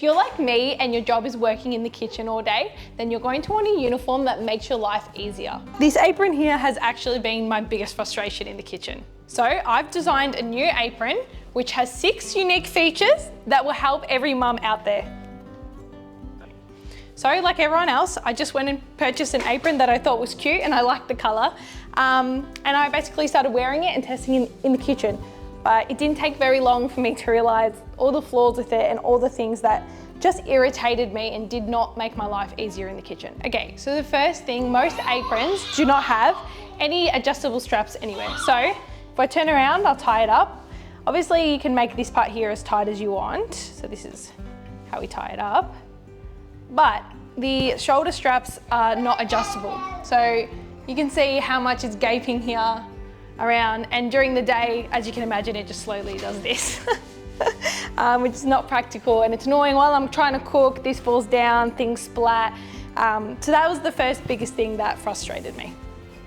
If you're like me and your job is working in the kitchen all day, then you're going to want a uniform that makes your life easier. This apron here has actually been my biggest frustration in the kitchen. So I've designed a new apron which has 6 unique features that will help every mum out there. So like everyone else, I just went and purchased an apron that I thought was cute and I liked the colour. And I basically started wearing it and testing it in the kitchen. But it didn't take very long for me to realise all the flaws with it and all the things that just irritated me and did not make my life easier in the kitchen. Okay, so the first thing, most aprons do not have any adjustable straps anywhere. So if I turn around, I'll tie it up. Obviously you can make this part here as tight as you want. So this is how we tie it up. But the shoulder straps are not adjustable. So you can see how much is gaping here around, and during the day, as you can imagine, it just slowly does this, which is not practical and it's annoying. While I'm trying to cook, this falls down, things splat. So that was the first biggest thing that frustrated me.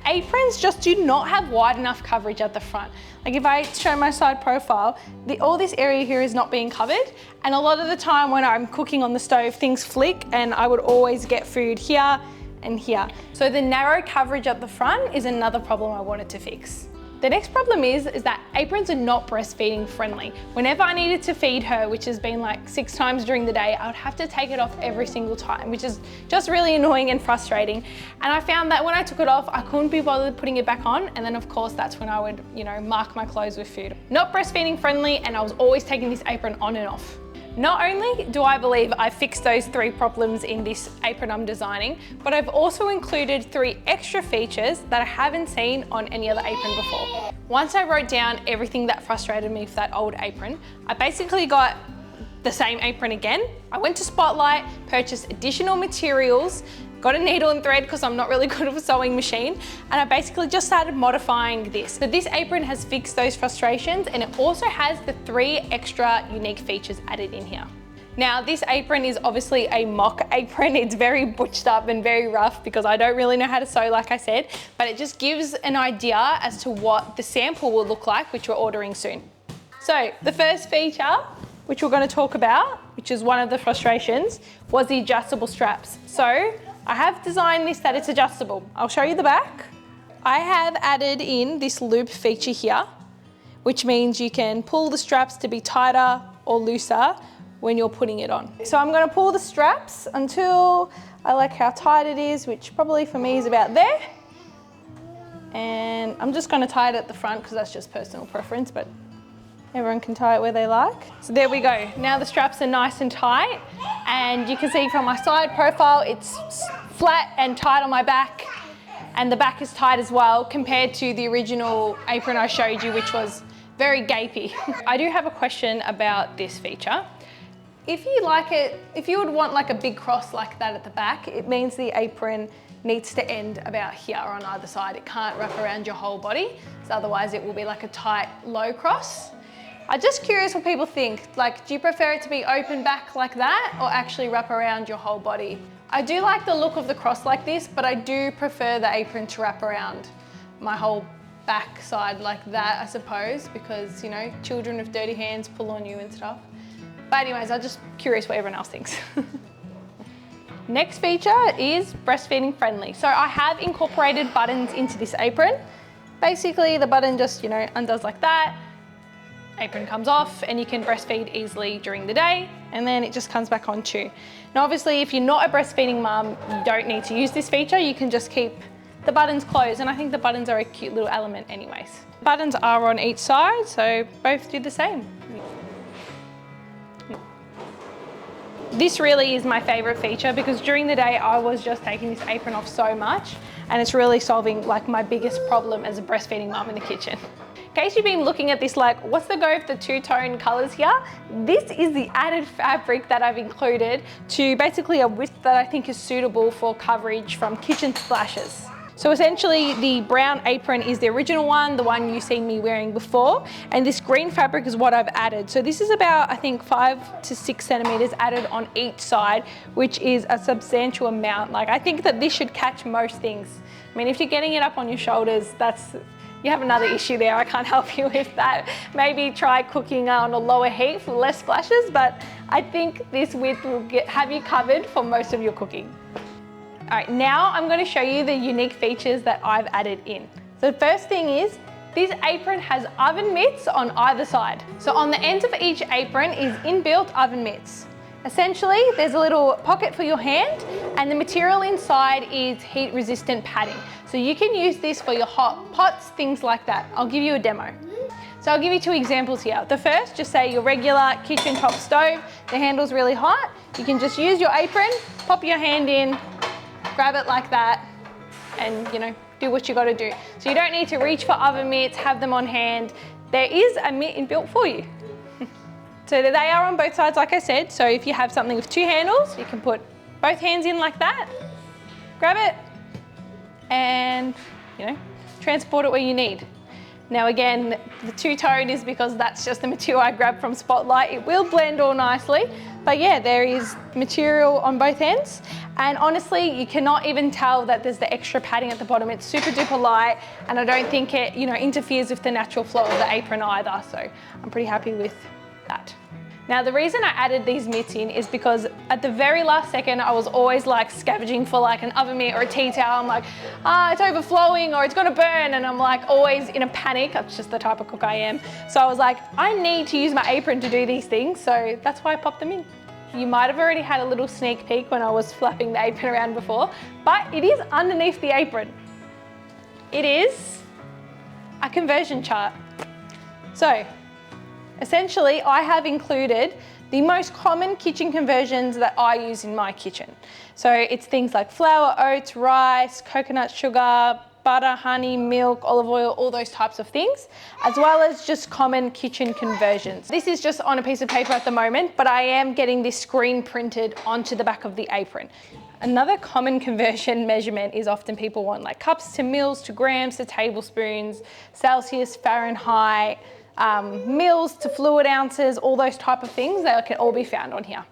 Aprons just do not have wide enough coverage at the front. Like if I show my side profile, all this area here is not being covered, and a lot of the time when I'm cooking on the stove, things flick and I would always get food here and here. So the narrow coverage at the front is another problem I wanted to fix. The next problem is that aprons are not breastfeeding friendly. Whenever I needed to feed her, which has been like 6 times during the day, I would have to take it off every single time, which is just really annoying and frustrating. And I found that when I took it off, I couldn't be bothered putting it back on. And then of course, that's when I would, mark my clothes with food. Not breastfeeding friendly, and I was always taking this apron on and off. Not only do I believe I fixed those 3 problems in this apron I'm designing, but I've also included 3 extra features that I haven't seen on any other apron before. Once I wrote down everything that frustrated me for that old apron, I basically got the same apron again. I went to Spotlight, purchased additional materials, got a needle and thread because I'm not really good at a sewing machine, and I basically just started modifying this. So this apron has fixed those frustrations, and it also has the 3 extra unique features added in here. Now this apron is obviously a mock apron. It's very butched up and very rough because I don't really know how to sew, like I said, but it just gives an idea as to what the sample will look like, which we're ordering soon. So the first feature, which we're going to talk about, which is one of the frustrations, was the adjustable straps. So I have designed this that it's adjustable. I'll show you the back. I have added in this loop feature here, which means you can pull the straps to be tighter or looser when you're putting it on. So I'm going to pull the straps until I like how tight it is, which probably for me is about there. And I'm just going to tie it at the front because that's just personal preference, but everyone can tie it where they like. So there we go. Now the straps are nice and tight, and you can see from my side profile, it's flat and tight on my back, and the back is tight as well compared to the original apron I showed you, which was very gapey. I do have a question about this feature. If you would want like a big cross like that at the back, it means the apron needs to end about here on either side. It can't wrap around your whole body, so otherwise it will be like a tight, low cross. I'm just curious what people think. Like, do you prefer it to be open back like that or actually wrap around your whole body? I do like the look of the cross like this, but I do prefer the apron to wrap around my whole back side like that, I suppose, because, children with dirty hands pull on you and stuff. But anyways, I'm just curious what everyone else thinks. Next feature is breastfeeding friendly. So I have incorporated buttons into this apron. Basically, the button just, undoes like that. Apron comes off and you can breastfeed easily during the day, and then it just comes back on too. Now obviously if you're not a breastfeeding mum, you don't need to use this feature. You can just keep the buttons closed, and I think the buttons are a cute little element anyways. Buttons are on each side, so both do the same. This really is my favorite feature because during the day I was just taking this apron off so much, and it's really solving like my biggest problem as a breastfeeding mum in the kitchen. In case you've been looking at this like, what's the go with the 2-tone colors here? This is the added fabric that I've included to basically a width that I think is suitable for coverage from kitchen splashes. So essentially the brown apron is the original one, the one you've seen me wearing before, and this green fabric is what I've added. So this is about, I think, 5 to 6 centimeters added on each side, which is a substantial amount. Like, I think that this should catch most things. I mean, if you're getting it up on your shoulders, that's you have another issue there. I can't help you with that. Maybe try cooking on a lower heat for less splashes, but I think this width will have you covered for most of your cooking. All right, now I'm going to show you the unique features that I've added in. So the first thing is, this apron has oven mitts on either side. So on the ends of each apron is inbuilt oven mitts. Essentially, there's a little pocket for your hand, and the material inside is heat resistant padding. So you can use this for your hot pots, things like that. I'll give you a demo. So I'll give you 2 examples here. The first, just say your regular kitchen top stove, the handle's really hot. You can just use your apron, pop your hand in, grab it like that, and do what you gotta do. So you don't need to reach for oven mitts, have them on hand. There is a mitt inbuilt for you. So they are on both sides, like I said. So if you have something with 2 handles, you can put both hands in like that, grab it, and transport it where you need. Now again, the 2-tone is because that's just the material I grabbed from Spotlight. It will blend all nicely, but yeah, there is material on both ends. And honestly, you cannot even tell that there's the extra padding at the bottom. It's super duper light, and I don't think it interferes with the natural flow of the apron either. So I'm pretty happy with that. Now the reason I added these mitts in is because at the very last second I was always like scavenging for like an oven mitt or a tea towel. I'm like, it's overflowing or it's gonna burn, and I'm like always in a panic. That's just the type of cook I am. So I was like, I need to use my apron to do these things, so that's why I popped them in. You might have already had a little sneak peek when I was flapping the apron around before, but it is underneath the apron. It is a conversion chart. So essentially, I have included the most common kitchen conversions that I use in my kitchen. So it's things like flour, oats, rice, coconut sugar, butter, honey, milk, olive oil, all those types of things, as well as just common kitchen conversions. This is just on a piece of paper at the moment, but I am getting this screen printed onto the back of the apron. Another common conversion measurement is often people want like cups to mils to grams to tablespoons, Celsius, Fahrenheit, mils to fluid ounces, all those type of things that can all be found on here.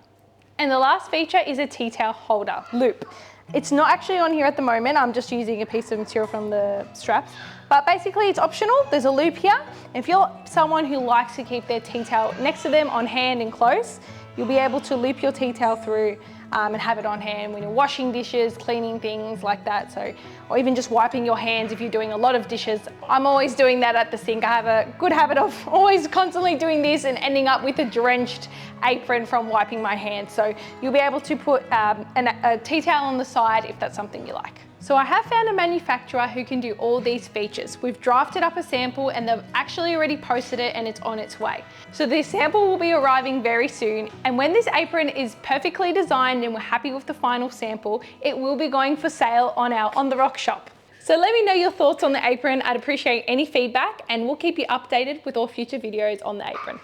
And the last feature is a tea towel holder loop. It's not actually on here at the moment. I'm just using a piece of material from the straps, but basically it's optional. There's a loop here. If you're someone who likes to keep their tea towel next to them on hand and close, you'll be able to loop your tea towel through and have it on hand when you're washing dishes, cleaning things like that. So, or even just wiping your hands if you're doing a lot of dishes. I'm always doing that at the sink. I have a good habit of always constantly doing this and ending up with a drenched apron from wiping my hands. So you'll be able to put a tea towel on the side if that's something you like. So I have found a manufacturer who can do all these features. We've drafted up a sample and they've actually already posted it and it's on its way. So this sample will be arriving very soon, and when this apron is perfectly designed and we're happy with the final sample, it will be going for sale on our On The Rock shop. So let me know your thoughts on the apron. I'd appreciate any feedback, and we'll keep you updated with all future videos on the apron.